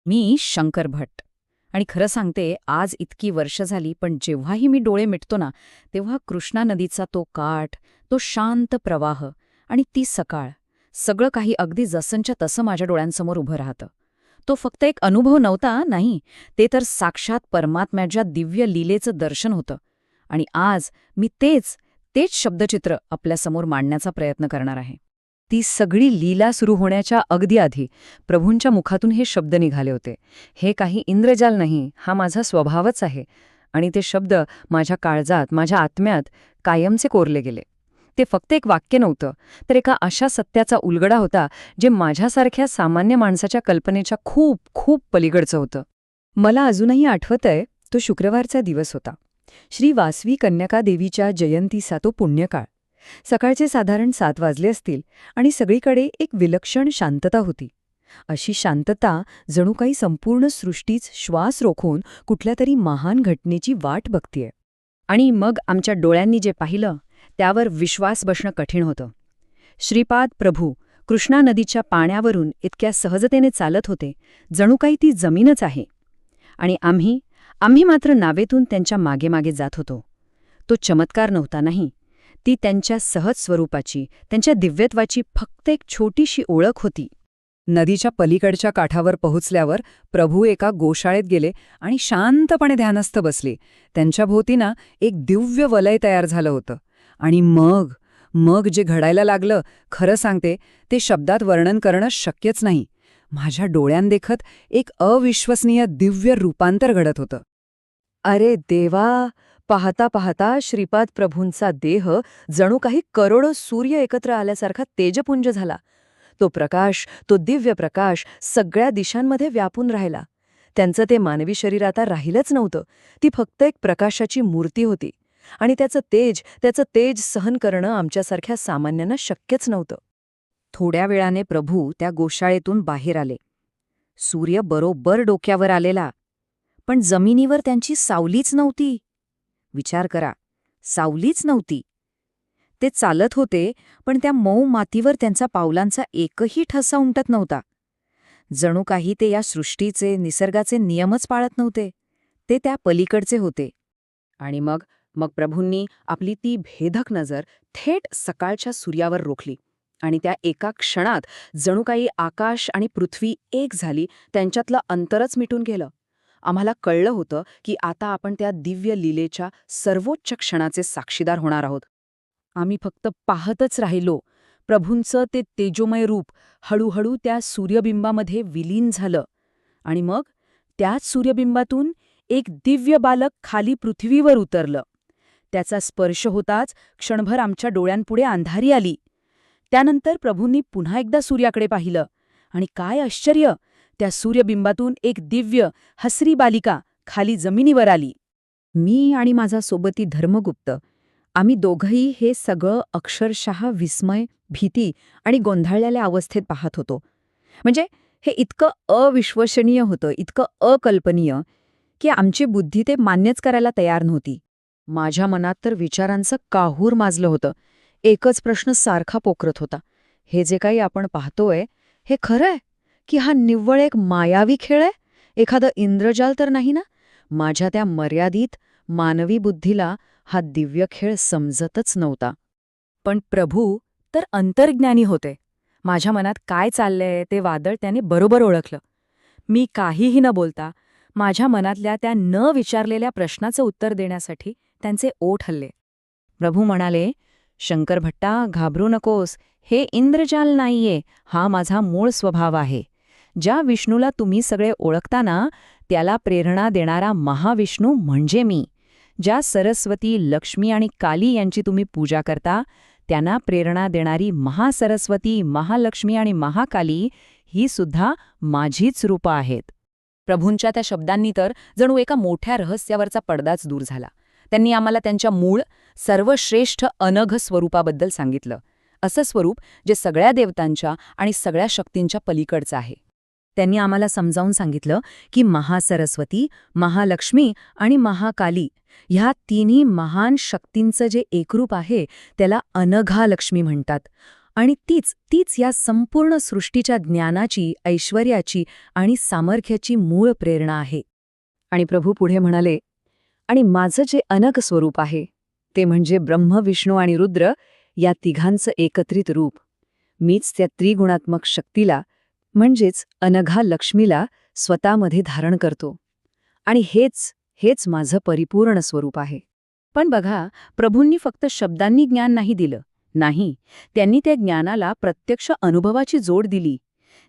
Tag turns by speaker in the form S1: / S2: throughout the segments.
S1: मी शंकर भट्ट. आणि खरं सांगते, आज इतकी वर्ष झाली, पण जेव्हाही मी डोळे मिटतो ना, तेव्हा कृष्णा नदीचा तो काठ, तो शांत प्रवाह आणि ती सकाळ, सगळं काही अगदी जसंच्या तसं माझ्या डोळ्यांसमोर उभं राहतं. तो फक्त एक अनुभव नव्हता, नाही, ते तर साक्षात परमात्म्याच्या दिव्य लीलेचं दर्शन होतं. आणि आज मी तेच शब्दचित्र आपल्यासमोर मांडण्याचा प्रयत्न करणार आहे. ती सगळी लीला सुरू होण्याच्या अगदी आधी प्रभूंच्या मुखातून हे शब्द निघाले होते. हे काही इंद्रजाल नाही, हा माझा स्वभावच आहे. आणि ते शब्द माझ्या काळजात, माझ्या आत्म्यात कायमचे कोरले गेले. ते फक्त एक वाक्य नव्हतं, तर एका अशा सत्याचा उलगडा होता जे माझ्यासारख्या सामान्य माणसाच्या कल्पनेच्या खूप खूप पलीकडचं होतं. मला अजूनही आठवतंय, तो शुक्रवारचा दिवस होता. श्री वासवी कन्यका देवीच्या जयंतीचा तो पुण्यकाळ. सकाळचे साधारण 7 वाजले असतील आणि सगळीकडे एक विलक्षण शांतता होती. अशी शांतता जणू काही संपूर्ण सृष्टीच श्वास रोखून कुठल्या तरी महान घटनेची वाट बघतीये. आणि मग आमच्या डोळ्यांनी जे पाहिलं त्यावर विश्वास बसणं कठीण होतं. श्रीपाद प्रभू कृष्णा नदीच्या पाण्यावरून इतक्या सहजतेने चालत होते, जणू काही ती जमीनच आहे. आणि आम्ही मात्र नावेतून त्यांच्या मागे मागे जात होतो. तो चमत्कार नव्हता, नाही, ती त्यांच्या सहज स्वरूपाची, त्यांच्या दिव्यत्वाची फक्त एक छोटीशी ओळख होती. नदीच्या पलीकडच्या काठावर पोहोचल्यावर प्रभू एका गोशाळेत गेले आणि शांतपणे ध्यानस्थ बसले. त्यांच्या भोवतीना एक दिव्य वलय तयार झालं होतं. आणि मग जे घडायला लागलं, खरं सांगते, ते शब्दात वर्णन करणं शक्यच नाही. माझ्या डोळ्यांदेखत एक अविश्वसनीय दिव्य रूपांतर घडत होतं. अरे देवा! पाहता पाहता श्रीपाद प्रभूंचा देह जणू काही करोडो सूर्य एकत्र आल्यासारखा तेजपुंज झाला. तो प्रकाश, तो दिव्य प्रकाश सगळ्या दिशांमध्ये व्यापून राहिला. त्यांचं ते मानवी शरीर आता राहिलंच नव्हतं. ती फक्त एक प्रकाशाची मूर्ती होती. आणि त्याचं तेज सहन करणं आमच्यासारख्या सामान्यांना शक्यच नव्हतं. थोड्या वेळाने प्रभू त्या गोशाळेतून बाहेर आले. सूर्य बरोबर डोक्यावर आलेला, पण जमिनीवर त्यांची सावलीच नव्हती. विचार करा, सावलीच नव्हती. ते चालत होते, पण त्या मऊ मातीवर त्यांचा पावलांचा एकही ठसा उमटत नव्हता. जणू काही ते या सृष्टीचे, निसर्गाचे नियमच पाळत नव्हते. ते त्या पलीकडचे होते. आणि मग प्रभूंनी आपली ती भेदक नजर थेट सकाळच्या सूर्यावर रोखली. आणि त्या एका क्षणात जणू काही आकाश आणि पृथ्वी एक झाली, त्यांच्यातलं अंतरच मिटून गेलं. आम्हाला कळलं होतं की आता आपण त्या दिव्य लीलेच्या सर्वोच्च क्षणाचे साक्षीदार होणार आहोत. आम्ही फक्त पाहतच राहिलो. प्रभूंचं ते तेजोमय रूप हळूहळू त्या सूर्यबिंबामध्ये विलीन झालं. आणि मग त्याच सूर्यबिंबातून एक दिव्य बालक खाली पृथ्वीवर उतरलं. त्याचा स्पर्श होताच क्षणभर आमच्या डोळ्यांपुढे अंधारी आली. त्यानंतर प्रभूंनी पुन्हा एकदा सूर्याकडे पाहिलं. आणि काय आश्चर्य! त्या सूर्यबिंबातून एक दिव्य, हसरी बालिका खाली जमिनीवर आली. मी आणि माझा सोबती धर्मगुप्त, आम्ही दोघंही हे सगळं अक्षरशः विस्मय, भीती आणि गोंधळलेल्या अवस्थेत पाहत होतो. म्हणजे हे इतकं अविश्वसनीय होतं, इतकं अकल्पनीय, की आमची बुद्धी ते मान्यच करायला तयार नव्हती. माझ्या मनात तर विचारांचं काहूर माजलं होतं. एकच प्रश्न सारखा पोखरत होता. हे जे काही आपण पाहतोय, हे खरं आहे की हा निव्वळ एक मायावी खेळ आहे? एखादं इंद्रजाल तर नाही ना? माझ्या त्या मर्यादित मानवी बुद्धीला हा दिव्य खेळ समजतच नव्हता. पण प्रभू तर अंतर्ज्ञानी होते. माझ्या मनात काय चाललंय ते वादळ त्याने बरोबर ओळखलं. मी काहीही न बोलता माझ्या मनातल्या त्या न विचारलेल्या प्रश्नाचं उत्तर देण्यासाठी त्यांचे ओठ हलले. प्रभू म्हणाले, शंकर भट्टा, घाबरू नकोस. हे इंद्रजाल नाहीये, हा माझा मूळ स्वभाव आहे. ज्या विष्णूला तुम्ही सगळे ओळखता ना, त्याला प्रेरणा देणारा महाविष्णू म्हणजे मी. ज्या सरस्वती, लक्ष्मी आणि काली यांची तुम्ही पूजा करता, त्यांना प्रेरणा देणारी महासरस्वती, महालक्ष्मी आणि महाकाली ही सुद्धा माझीच रूपं आहेत. प्रभूंच्या त्या शब्दांनी तर जणू एका मोठ्या रहस्यावरचा पडदाच दूर झाला. त्यांनी आम्हाला त्यांच्या मूळ, सर्वश्रेष्ठ अनघ स्वरूपाबद्दल सांगितलं. असं स्वरूप जे सगळ्या देवतांच्या आणि सगळ्या शक्तींच्या पलीकडचं आहे. त्यांनी आम्हाला समजावून सांगितलं की महासरस्वती, महालक्ष्मी आणि महाकाली ह्या तिन्ही महान शक्तींचं जे एकरूप आहे त्याला अनघा लक्ष्मी म्हणतात. आणि तीच या संपूर्ण सृष्टीच्या ज्ञानाची, ऐश्वर्याची आणि सामर्थ्याची मूळ प्रेरणा आहे. आणि प्रभू पुढे म्हणाले, आणि माझं जे अनक स्वरूप आहे ते म्हणजे ब्रह्म, विष्णू आणि रुद्र या तिघांचं एकत्रित रूप. मीच त्या त्रिगुणात्मक शक्तीला म्हणजेच अनघा लक्ष्मीला स्वतःमध्ये धारण करतो. आणि हेच माझं परिपूर्ण स्वरूप आहे. पण बघा, प्रभूंनी फक्त शब्दांनी ज्ञान नाही दिलं. नाही, त्यांनी त्या ज्ञानाला प्रत्यक्ष अनुभवाची जोड दिली.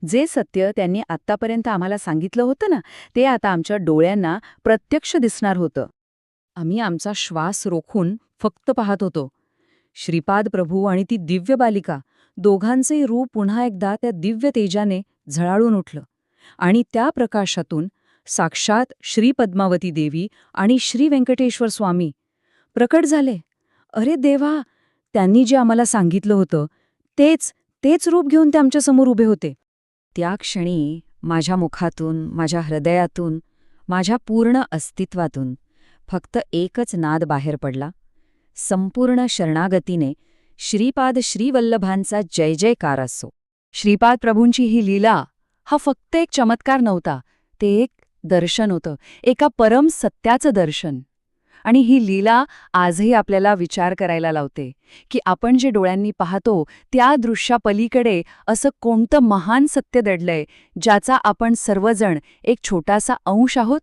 S1: जे सत्य त्यांनी आत्तापर्यंत आम्हाला सांगितलं होतं ना, ते आता आमच्या डोळ्यांना प्रत्यक्ष दिसणार होतं. आम्ही आमचा श्वास रोखून फक्त पाहत होतो. श्रीपाद प्रभू आणि ती दिव्य बालिका, दोघांचेही रूप पुन्हा एकदा त्या दिव्य तेजाने झळाळून उठलं. आणि त्या प्रकाशातून साक्षात श्री पद्मावती देवी आणि श्री व्यंकटेश्वर स्वामी प्रकट झाले. अरे देवा, त्यांनी जे आम्हाला सांगितलं होतं तेच रूप घेऊन ते आमच्यासमोर उभे होते. त्या क्षणी माझ्या मुखातून, माझ्या हृदयातून, माझ्या पूर्ण अस्तित्वातून फक्त एकच नाद बाहेर पडला. संपूर्ण शरणागतीने श्रीपाद श्रीवल्लभांचा जय जयकार असो. श्रीपाद प्रभूंची ही लीला हा फक्त एक चमत्कार नव्हता, ते एक दर्शन होतं, एका परम सत्याचं दर्शन. आणि ही लीला आजही आपल्याला विचार करायला लावते की आपण जे डोळ्यांनी पाहतो त्या दृश्यापलीकडे असं कोणतं महान सत्य दडलंय, ज्याचा आपण सर्वजण एक छोटासा अंश आहोत.